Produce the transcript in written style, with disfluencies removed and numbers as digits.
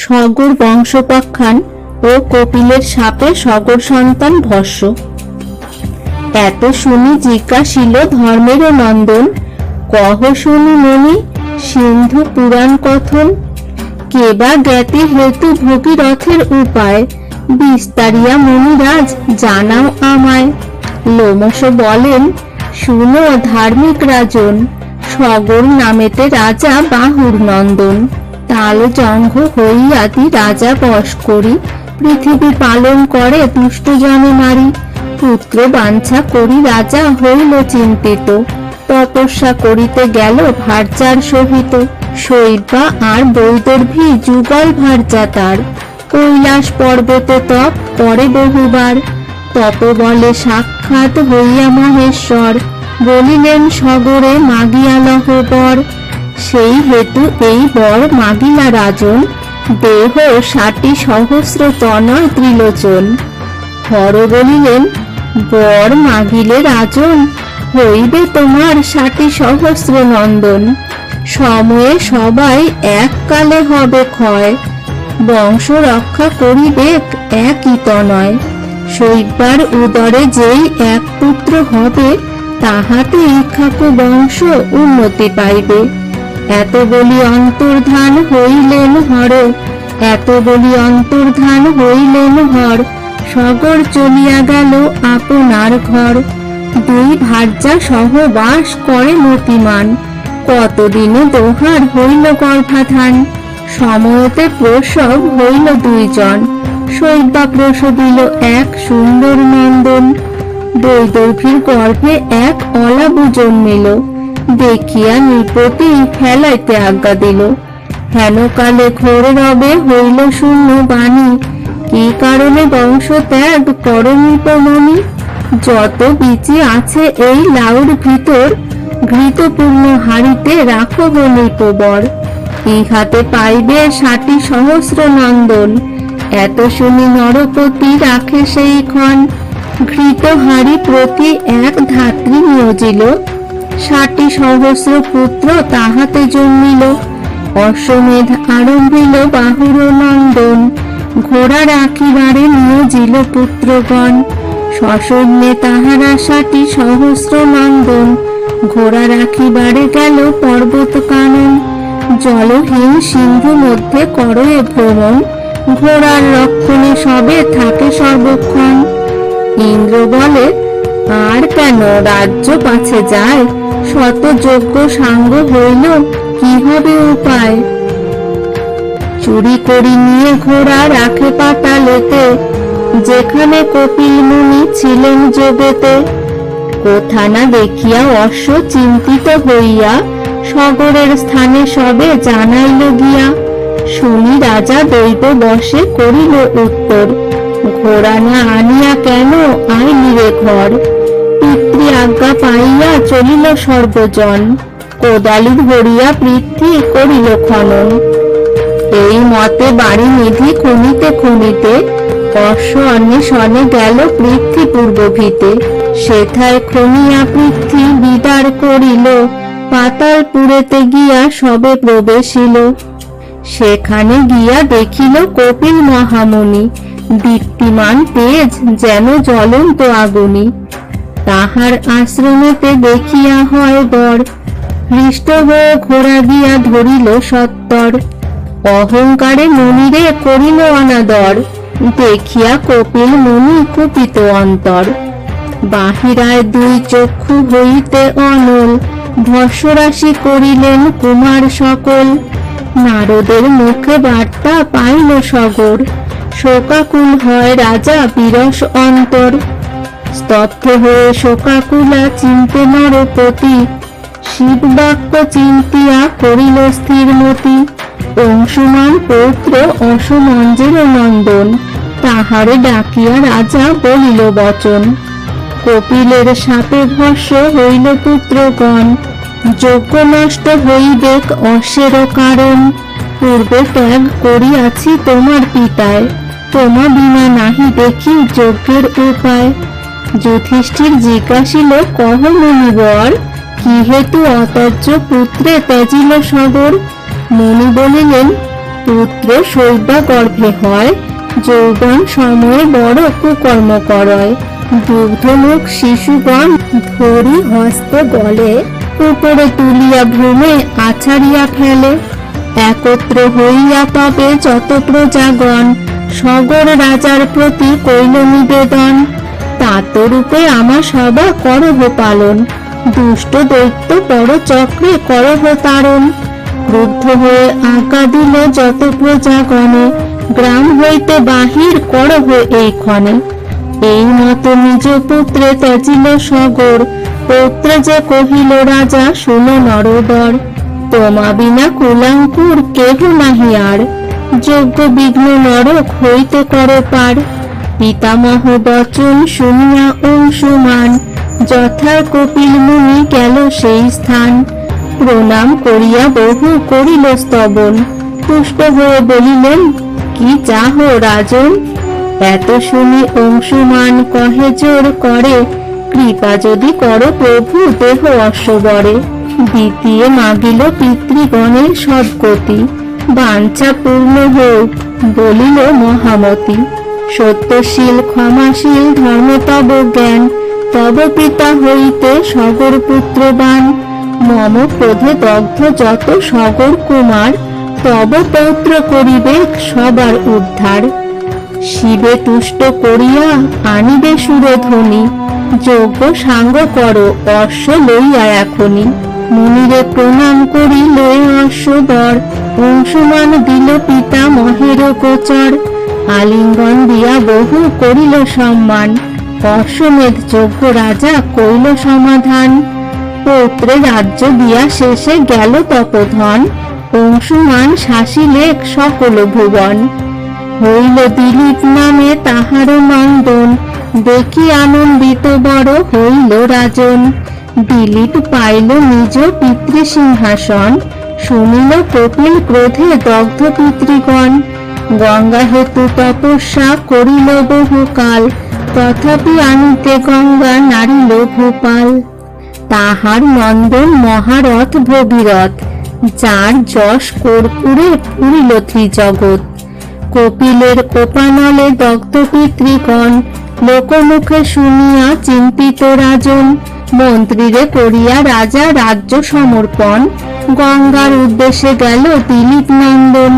সগর বংশোপাখ্যান ও কপিলের শাপে সগর সন্তান ভস্য। এত শুনি জিজ্ঞাসিল ধর্মের নন্দন, কহ শুনি মুনি সিন্ধু পুরাণ কথন। কেবা জ্ঞাতি হেতু ভগীরথের উপায়, বিস্তারিয়া মুনিরাজ জানাও আমায়। লোমশ বলেন, শুনো ধার্মিক রাজন, সগর নামেতে রাজা বাহুর নন্দন। তাল জঙ্ঘ হইয়াতি রাজা বশ করি, পৃথিবী পালন করে দুষ্ট জনে মারি। পুত্র বাঞ্ছা করি রাজা হইল চিন্তিত, তপস্যা করিতে গেল ভার্যার সহিত। শৈবা আর বৈদর্ভী যুগল ভার্যা তার, কৈলাস পর্বতে তপ করে বহুবার। তপ বলে সাক্ষাৎ হইয়া মহেশ্বর, বলিলেন সগরে মাগিয়া লহ বর। সেই হেতু এই বর মাগিলা রাজন, দেহ ৬০ সহস্র তনয় ত্রিলোচন। হর বলিলেন, বর মাগিলে রাজন, হইবে তোমার ৬০ সহস্র নন্দন। সময়ে সবাই এককালে হবে ক্ষয়, বংশ রক্ষা করিবে একই তনয়। শৈবার উদরে যেই এক পুত্র হবে, তাহাতে ইক্ষ্বাকু বংশ উন্নতি পাইবে। এত বলি অন্তর্ধান হইলেন হর, এত বলি অন্তর্ধান হইলেন হর। সগর চলিয়া গেল আপনার ঘর, দুই ভার্যা সহবাস করে মতিমান। কতদিনে দোহার হইল গর্ভাধান, সময়তে প্রসব হইল দুইজন। শৈবা প্রসবিল এক সুন্দর নন্দন, বৈদর্ভীর গর্ভে এক অলাবু জন্মিল। দেখিয়া নৃপতি ফেলাইতে আজ্ঞা দিল, হেনকালে ঘোর রবে হইল শূন্য বাণী। কি কারণে বংশ ত্যাগ কর নৃপমণি? যত বীচি আছে এই লাউর ভিতর, ঘৃতপূর্ণ হাড়িতে রাখো নৃপবর। ইহাতে পাইবে ৬০ সহস্র নন্দন। এত শুনি নরপতি রাখে সেই ক্ষণ, ঘৃত হাড়ি প্রতি এক ধাত্রী নিয়োজিল। ৬০ সহস্র পুত্র তাহাতে জন্মিল, অশ্বমেধ আরম্ভিল বাহুর নন্দন। ঘোড়া রাখিবারে নিয়োজিল পুত্রগণ, সশূন্যে তাহারা ৬০ সহস্র নন্দন। ঘোড়া রাখিবারে গেল পর্বত কানন, জলহীন সিন্ধু মধ্যে করয়ে ভ্রমণ। ঘোড়ার রক্ষণে সবে থাকে সর্বক্ষণ। ইন্দ্র বলে, আর কেন রাজ্য পাছে যায়, শত যোগ্য সাঙ্গ হইল কি হবে উপায়। চুরি করি নিয়ে ঘোড়া রাখে পাতালেতে, যেখানে কপিল মুনি ছিলেন যোগেতে। কোথা না দেখিয়া অশ্ব চিন্তিত হইয়া, সগরের স্থানে সবে জানাইল গিয়া। শুনি রাজা দৈব বশে করিল উত্তর, ঘোড়া না আনিয়া কেন আইলি রে ঘর। পিতৃ আজ্ঞা পাইয়া চলিল সর্বজন, কোদালি ধরিয়া পৃথ্বী করিল খনন। এই মতে বাড়ি নিধি খনিতে খনিতে, অশ্ব অন্বেষণে গেল পৃথ্বী পূর্বভীতে। সেথায় খনিয়া পৃথ্বী বিদার করিল, পাতালপুরেতে গিয়া সবে প্রবেশিল। সেখানে গিয়া দেখিল কপিল মহামুনি, দীপ্তিমান তেজ যেন জ্বলন্ত আগুনি। তাহার আশ্রমেতে দেখিয়া হয় বর, হৃষ্ট হয়ে ঘোড়া গিয়া ধরিল সত্তর। অহংকারে মুনিরে করিল অনাদর, দেখিয়া কপিল মুনি কুপিত অন্তর। বাহিরায় দুই চক্ষু হইতে অনল, ভস্মরাশি করিলেন কুমার সকল। নারদের মুখে বার্তা পাইল সগর, শোকাকুল হয় রাজা বিরস অন্তর। স্তব্ধ হয়ে শোকাকুলা চিন্তে নরপতি, শিব বাক্য চিন্তিয়া করিল স্থিরমতি। অংশুমান পৌত্র অসমঞ্জের নন্দন, তাহারে ডাকিয়া রাজা বলিল বচন। কপিলের শাপে ভস্য হইল পুত্রগণ, যজ্ঞ নষ্ট হইবেক অশ্বের কারণ। পূর্বে ত্যাগ করিয়াছি তোমার পিতায়, তোমা বিনা নাহি দেখি যজ্ঞের উপায়। যুধিষ্ঠির জিজ্ঞাসিল, কহ মুনিবর, কি হেতু অত্যাজ্য পুত্রে ত্যাজিল সগর। মুনি বলিলেন, পুত্র শৈবা গর্ভে হয়, যৌবন সময়ে বড় কুকর্ম করয়। দুগ্ধমুখ শিশুগণ ধরি হস্তে গলে, উপরে তুলিয়া ভ্রমে আছাড়িয়া ফেলে। একত্র হইয়া তবে যত প্রজাগণ, সগর রাজার প্রতি কইল নিবেদন। তাতরূপে আমার সভা করহ পালন, দুষ্ট দৈত্য পরচক্রে করহ তারণ। ক্রুদ্ধ হয়ে আজ্ঞা দিল যত প্রজাগণে, গ্রাম হইতে বাহির করহ এই ক্ষণে। এই মতো নিজ পুত্রে ত্যাজিল সগর, পৌত্র যে কহিল রাজা শুনো নরবর। তোমা বিনা কুলাঙ্কুর কেহ নাহি আর, যোগ্য বিঘ্ন নরক হইতে কর পার। পিতামহ বচন শুনিয়া অংশুমান, যথা কপিল মুনি গেল সেই স্থান। প্রণাম করিয়া বহু করিল স্তবন, পুষ্ট হয়ে বলিলেন কি চাহ রাজন। এত শুনি অংশুমান কহে জোর করে, কৃপা যদি করো প্রভু দেহ অশ্ববরে। দ্বিতীয় মাগিল পিতৃগণের সদ্গতি, বাঞ্ছা পূর্ণ হোক বলিল মহামতি। সত্যশীল ক্ষমাশীল ধর্ম তব জ্ঞান, তব পিতা হইতে সগর পুত্রবান। মম ক্রোধে দগ্ধ যত সগর কুমার, তব পৌত্র করিবে সবার উদ্ধার। শিবে তুষ্ট করিয়া আনিবে সুরধ্বনি, যোগ্য সাঙ্গ করো অশ্ব লইয়া এখনি। মুনিরে প্রণাম করি লয়ে অশ্ববর, অংশুমান দিল পিতা মহের গোচর। আলিঙ্গন দিয়া বহু করিল সম্মান, অশ্বমেধ যোগ্য রাজা কইল সমাধান। পৌত্রে রাজ্য দিয়া শেষে গেল তপধন, অংশুমান শাসিলেক সকল ভুবন। হইল দিলীপ নামে তাহার নন্দন, দেখি আনন্দিত বড় হইল রাজন। দিলীপ পাইল নিজ পিতৃসিংহাসন, শুনিল কপিল ক্রোধে দগ্ধ পিতৃগণ। গঙ্গা হেতু তপস্যা করিল বহুকাল, তথাপি আনিতে গঙ্গা নারিল ভূপাল। তাহার নন্দন মহারথ ভগীরথ, যার যশ কর্পূরে পুরিল ত্রিজগৎ। কপিলের কোপানলে দগ্ধ পিতৃগণ, লোকমুখে শুনিয়া চিন্তিত রাজন। মন্ত্রীরে করিয়া রাজা রাজ্য সমর্পণ, গঙ্গার উদ্দেশ্যে গেল দিলীপ নন্দন।